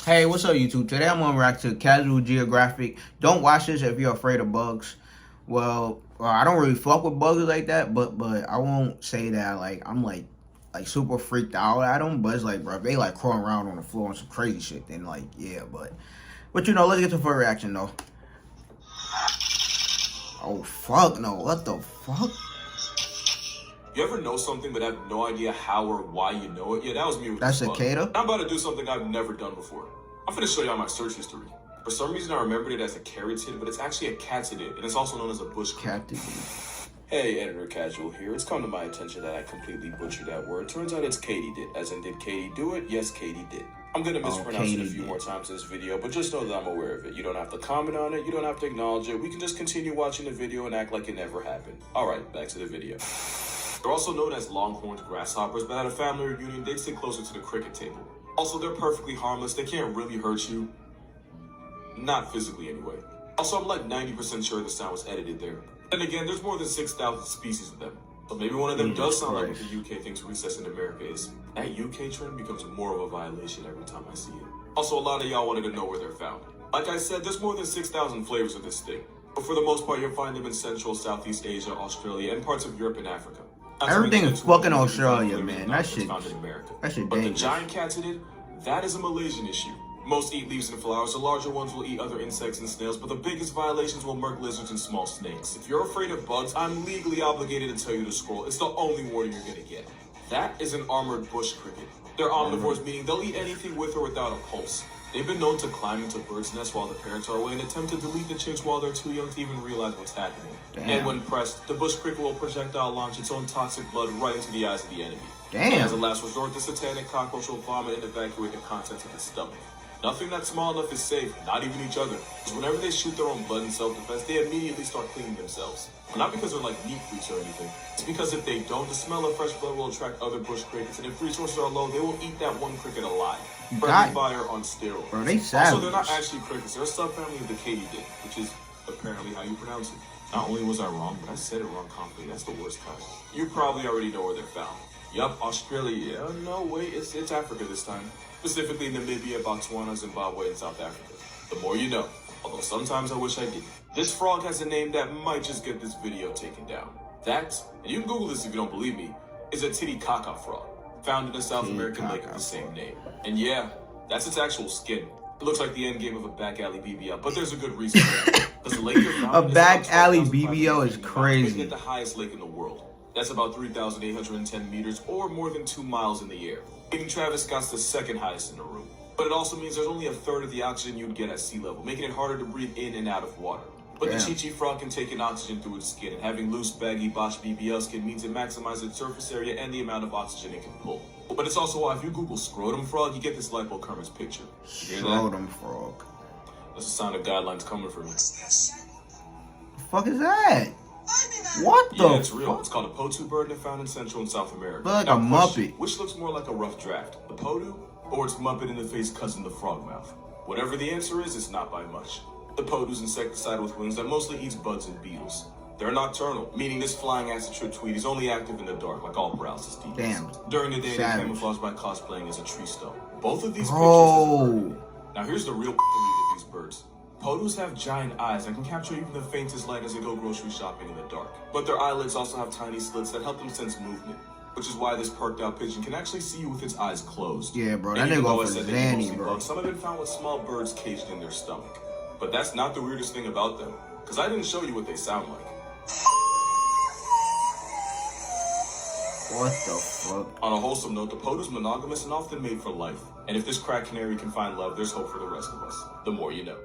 Hey, what's up, YouTube? Today I'm gonna react to Casual Geographic. Don't watch this if you're afraid of bugs. Well, I don't really fuck with bugs like that, but I won't say that I'm super freaked out at them. But it's like, bro, if they like crawling around on the floor and some crazy shit, then like, yeah. But let's get to the first reaction though. Oh fuck no! What the fuck? You ever know something but have no idea how or why you know it? Yeah, that was me with That's this a bug. cicada? I'm about to do something I've never done before. I'm finna show y'all my search history. For some reason I remembered it as a carotid, but it's actually a catidid, and it's also known as a bush cricket. Hey, Editor Casual here. It's come to my attention that I completely butchered that word. Turns out it's Katie did. As in, did Katie do it? Yes, Katie did. I'm gonna mispronounce it a few more times in this video, but just know that I'm aware of it. You don't have to comment on it, you don't have to acknowledge it. We can just continue watching the video and act like it never happened. Alright, back to the video. They're also known as longhorned grasshoppers, but at a family reunion, they'd sit closer to the cricket table. Also, they're perfectly harmless. They can't really hurt you. Not physically, anyway. Also, I'm like 90% sure the sound was edited there. Then again, there's more than 6,000 species of them. So maybe one of them does sound like what the UK thinks recess in America is. That UK trend becomes more of a violation every time I see it. Also, a lot of y'all wanted to know where they're found. Like I said, there's more than 6,000 flavors of this thing. But for the most part, you'll find them in Central, Southeast Asia, Australia, and parts of Europe and Africa. Everything is fucking Australia, man. That shit But the dangerous. giant catidid, that is a Malaysian issue. Most eat leaves and flowers. The larger ones will eat other insects and snails, but the biggest violations will murk lizards and small snakes. If you're afraid of bugs, I'm legally obligated to tell you to scroll. It's the only warning you're gonna get. That is an armored bush cricket. They're omnivores, meaning they'll eat anything with or without a pulse. They've been known to climb into birds' nests while the parents are away and attempt to delete the chicks while they're too young to even realize what's happening. Damn. And when pressed, the bush cricket will projectile launch its own toxic blood right into the eyes of the enemy. Damn. And as a last resort, the satanic cockroach will vomit and evacuate the contents of its stomach. Nothing that's small enough is safe, not even each other. Because whenever they shoot their own blood in self-defense, they immediately start cleaning themselves. Not because they're like meat freaks or anything. It's because if they don't, the smell of fresh blood will attract other bush crickets, and if resources are low, they will eat that one cricket alive. Friendly fire on steroids. Bro, they savage. Also, they're not actually crickets. They're a subfamily of the katydid, which is apparently how you pronounce it. Not only was I wrong, but I said it wrong confidently. That's the worst kind. You probably already know where they're found. Yup, Australia. No, wait, it's Africa this time. Specifically Namibia, Botswana, Zimbabwe, and South Africa. The more you know, although sometimes I wish I didn't. This frog has a name that might just get this video taken down. That, and you can Google this if you don't believe me, is a Titicaca frog, found in a South American lake of the same name. And yeah, that's its actual skin. It looks like the end game of a back alley BBL, but there's a good reason for it. Because the lake you're found A back alley BBL is crazy. Making it the highest lake in the world. That's about 3,810 meters or more than 2 miles in the air. Even Travis Scott's the second highest in the room. But it also means there's only a third of the oxygen you'd get at sea level, making it harder to breathe in and out of water. But the Chi-Chi frog can take in oxygen through its skin, and having loose, baggy, Bosch BBL skin means it maximizes its surface area and the amount of oxygen it can pull. But it's also why if you Google scrotum frog, you get this lipo Kermit's picture. Scrotum frog. That's a sign of guidelines coming for me. The fuck is that? What the Yeah, it's real. fuck? It's called a potu bird and found in Central and South America. Look like Now, a question, Muppet. which looks more like a rough draft, the potu or its Muppet in the face cousin, the frogmouth? Whatever the answer is, it's not by much. The potu's insecticidal with wings that mostly eats bugs and beetles. They're nocturnal, meaning this flying acid trip tweet is only active in the dark, like all browsers do. Damn. During the day, they Savage. camouflage by cosplaying as a tree stump. Both of these Bro. pictures. Now here's the real with these birds. Potus have giant eyes that can capture even the faintest light as they go grocery shopping in the dark. But their eyelids also have tiny slits that help them sense movement, which is why this perked out pigeon can actually see you with its eyes closed. Yeah, bro, that And even nigga though I off said of they eat mostly Zanny, bro. bugs, some have been found with small birds caged in their stomach. But that's not the weirdest thing about them, because I didn't show you what they sound like. What the fuck? On a wholesome note, the potu's monogamous and often mate for life. And if this crack canary can find love, there's hope for the rest of us. The more you know.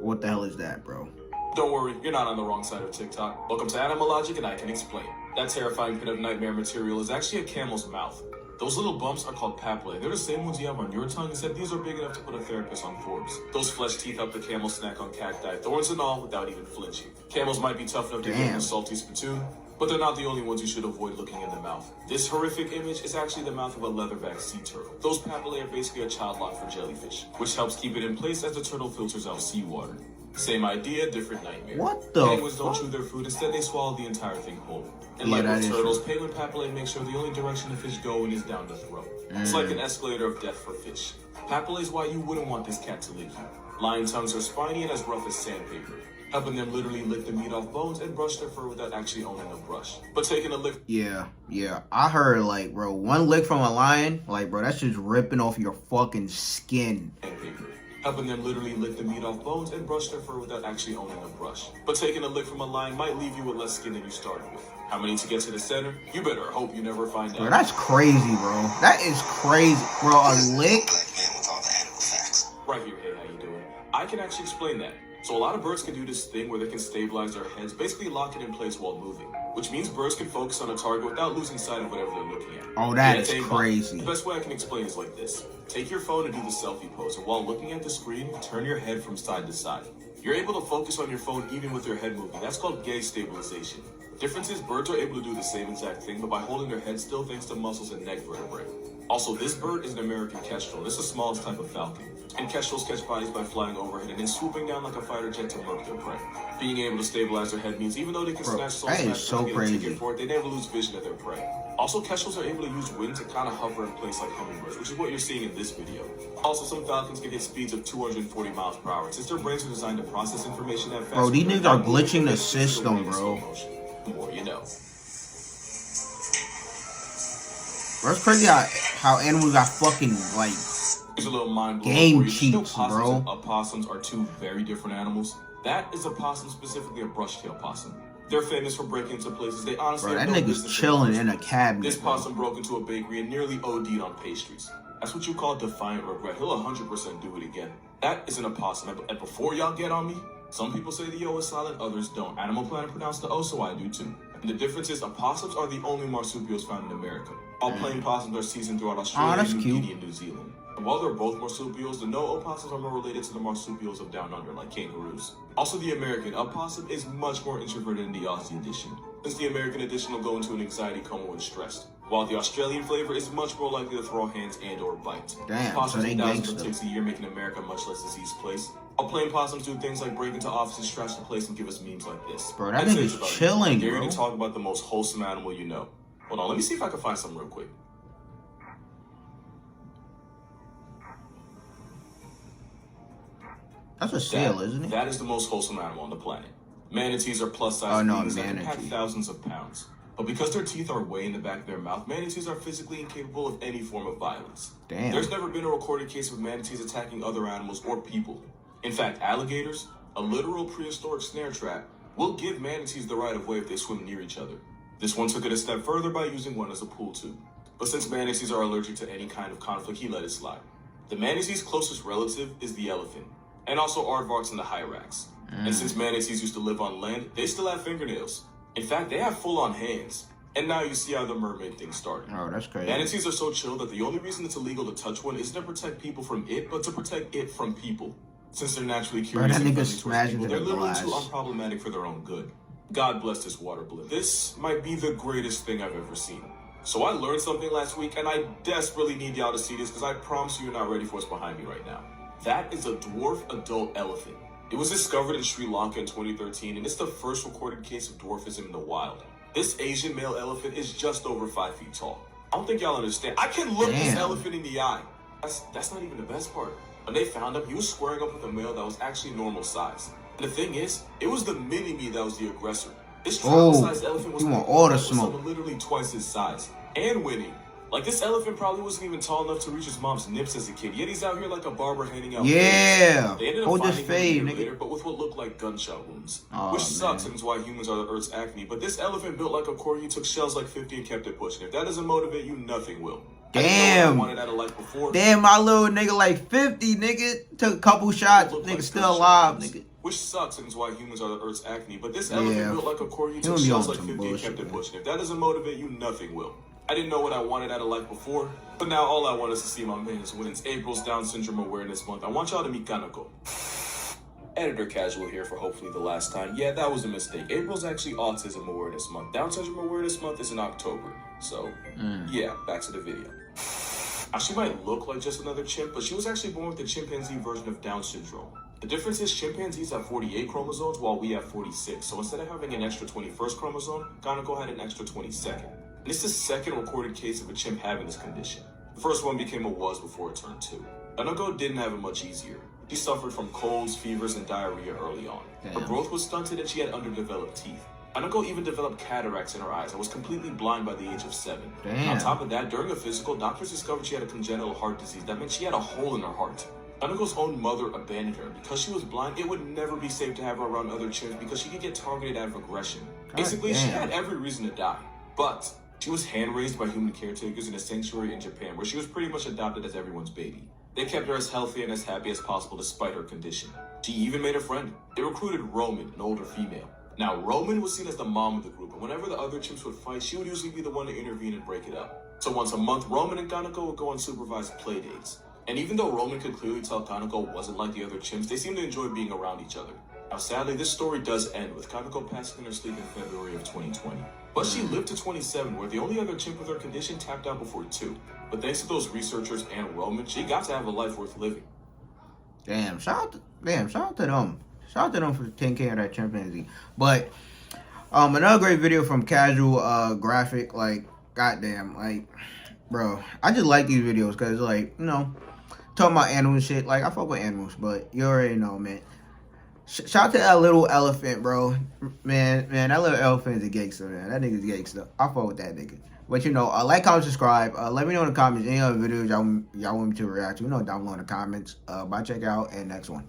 What the hell is that, bro? Don't worry, you're not on the wrong side of TikTok. Welcome to Animal Logic, and I can explain. That terrifying pit of nightmare material is actually a camel's mouth. Those little bumps are called papillae. They're the same ones you have on your tongue, except these are big enough to put a therapist on Forbes. Those flesh teeth help the camel snack on cacti, thorns and all, without even flinching. Camels might be tough enough to get in a salty spittoon, but they're not the only ones you should avoid looking in the mouth. This horrific image is actually the mouth of a leatherback sea turtle. Those papillae are basically a child lock for jellyfish, which helps keep it in place as the turtle filters out seawater. Same idea, different nightmare. What the Penguins don't fuck? chew their food, instead they swallow the entire thing whole. And Yeah, like that with is turtles, true. penguin papillae makes sure the only direction the fish go in is down the throat. It's like an escalator of death for fish. Papillae is why you wouldn't want this cat to lick you. Lion tongues are spiny and as rough as sandpaper, helping them literally lick the meat off bones and brush their fur without actually owning a brush. But taking a lick... Yeah. I heard, like, bro, one lick from a lion, like, bro, that's just ripping off your fucking skin. ...sandpaper, helping them literally lick the meat off bones and brush their fur without actually owning a brush. But taking a lick from a lion might leave you with less skin than you started with. How many to get to the center? You better hope you never find out. Bro, that's crazy, bro. That is crazy. Bro, a lick? Black man with all the animal facts. Right here, hey, how you doing? I can actually explain that. So a lot of birds can do this thing where they can stabilize their heads, basically lock it in place while moving, which means birds can focus on a target without losing sight of whatever they're looking at. Oh, that is ain't crazy. The best way I can explain is like this. Take your phone and do the selfie pose, and while looking at the screen, turn your head from side to side. You're able to focus on your phone even with your head moving. That's called gaze stabilization. Difference is birds are able to do the same exact thing, but by holding their head still thanks to muscles and neck vertebrae. Also, this bird is an American kestrel. This is the smallest type of falcon. And kestrels catch bodies by flying overhead and then swooping down like a fighter jet to murk their prey. Being able to stabilize their head means even though they can snatch soul that is snatch so and get a crazy. ticket for it, they never lose vision of their prey. Also, kestrels are able to use wind to kind of hover in place like hummingbirds, which is what you're seeing in this video. Also, some falcons can hit speeds of 240 miles per hour. Since their brains are designed to process information that fast. Bro, these niggas are glitching the system, bro. More, you know. Bro, it's crazy how animals got fucking, like, Here's a little mind blowing game for you. You know cheats, possums bro. and opossums are two very different animals. That is a possum, specifically a brush-tail possum. They're famous for breaking into places they honestly bro, have that no nigga's business chilling in a cabinet. This bro. possum broke into a bakery and nearly OD'd on pastries. That's what you call defiant regret. He'll 100% do it again. That is an opossum. And before y'all get on me, some people say the O is silent, others don't. Animal Planet pronounced the O, so I do too. And the difference is opossums are the only marsupials found in America. All plain possums are seasoned throughout Australia, that's New cute. Guinea, and New Zealand. And while they're both marsupials, the no opossums are more related to the marsupials of down under, like kangaroos. Also, the American opossum is much more introverted than the Aussie edition, since the American edition will go into an anxiety coma when stressed, while the Australian flavor is much more likely to throw hands and or bite. Damn, Possums so they do thousands of gangsta. ticks a year, making America a much less diseased place. All plain possums do things like break into offices, trash the place, and give us memes like this. Bro, that I'd say nigga's it's about it. chilling, Here bro. to talk about the most wholesome animal you know. Hold on, let me see if I can find something real quick. That's a seal, isn't it? That is the most wholesome animal on the planet. Manatees are plus-sized Oh, no, beings that can pack manatee. thousands of pounds. But because their teeth are way in the back of their mouth, manatees are physically incapable of any form of violence. Damn. There's never been a recorded case of manatees attacking other animals or people. In fact, alligators, a literal prehistoric snare trap, will give manatees the right of way if they swim near each other. This one took it a step further by using one as a pool tube. But since manatees are allergic to any kind of conflict, he let it slide. The manatee's closest relative is the elephant, and also aardvarks and the hyrax. And since manatees used to live on land, they still have fingernails. In fact, they have full-on hands. And now you see how the mermaid thing started. Oh, that's crazy. Manatees are so chill that the only reason it's illegal to touch one isn't to protect people from it, but to protect it from people. Since they're naturally curious that and nigga friendly towards smashed people, it they're in literally glass. too unproblematic for their own good. God bless this water blimp. This might be the greatest thing I've ever seen. So I learned something last week, and I desperately need y'all to see this because I promise you're not ready for what's behind me right now. That is a dwarf adult elephant. It was discovered in Sri Lanka in 2013, and it's the first recorded case of dwarfism in the wild. This Asian male elephant is just over 5 feet tall. I don't think y'all understand. I can look this Damn. elephant in the eye. That's not even the best part. When they found him, he was squaring up with a male that was actually normal size. And the thing is, it was the mini-me that was the aggressor. This tribal-sized elephant was you want all the with smoke. someone literally twice his size. And winning. Like, this elephant probably wasn't even tall enough to reach his mom's nips as a kid, yet he's out here like a barber handing out Yeah. They ended up Hold this finding him a fade, year nigga. later, but with what looked like gunshot wounds. Aw, which sucks, man. and is why humans are the Earth's acne. But this elephant built like a corgi took shells like 50 and kept it pushing. If that doesn't motivate you, nothing will. I didn't know what Damn. I wanted out of life before. Damn, my little nigga like 50, nigga. Took a couple shots, Looked nigga like still gunshot alive, wounds, nigga. Which sucks, and is why humans are the Earth's acne. But this Yeah. elephant built like a corgi He took don't be shells on like some 50 and bullshit, kept it man. pushing. If that doesn't motivate you, nothing will. I didn't know what I wanted out of life before, but now all I want is to see my man's win. It's April's Down Syndrome Awareness Month. I want y'all to meet Kanako. Editor Casual here for hopefully the last time. Yeah, that was a mistake. April's actually Autism Awareness Month. Down Syndrome Awareness Month is in October. So, yeah, back to the video. Now, she might look like just another chimp, but she was actually born with the chimpanzee version of Down syndrome. The difference is chimpanzees have 48 chromosomes while we have 46. So instead of having an extra 21st chromosome, Kaneko had an extra 22nd. And it's the second recorded case of a chimp having this condition. The first one became a was before it turned 2. Kaneko didn't have it much easier. She suffered from colds, fevers, and diarrhea early on. Her growth was stunted and she had underdeveloped teeth. Kaneko even developed cataracts in her eyes and was completely blind by the age of 7. On top of that, during a physical, doctors discovered she had a congenital heart disease. That meant she had a hole in her heart. Kaneko's own mother abandoned her. Because she was blind, it would never be safe to have her around other chimps because she could get targeted out of aggression. Basically, she had every reason to die. But she was hand-raised by human caretakers in a sanctuary in Japan where she was pretty much adopted as everyone's baby. They kept her as healthy and as happy as possible despite her condition. She even made a friend. They recruited Roman, an older female. Now, Roman was seen as the mom of the group, and whenever the other chimps would fight, she would usually be the one to intervene and break it up. So once a month, Roman and Kaneko would go on supervised play dates. And even though Roman could clearly tell Kaneko wasn't like the other chimps, they seemed to enjoy being around each other. Now sadly, this story does end with Kaneko passing in her sleep in February of 2020. But she lived to 27, where the only other chimp with her condition tapped out before 2. But thanks to those researchers and Roman, she got to have a life worth living. Damn, shout out to them. Shout out to them for taking care of that chimpanzee. But another great video from Casual Graphic, like, goddamn, like, bro, I just like these videos because, like, you know, talking about animal shit. Like, I fuck with animals, but you already know, man. Shout out to that little elephant, bro. Man, that little elephant is a gangster, man. That nigga's gangster. I fuck with that nigga. But, you know, like, comment, subscribe. Let me know in the comments any other videos y'all want me to react to. You know, down below in the comments. Bye, check out, and next one.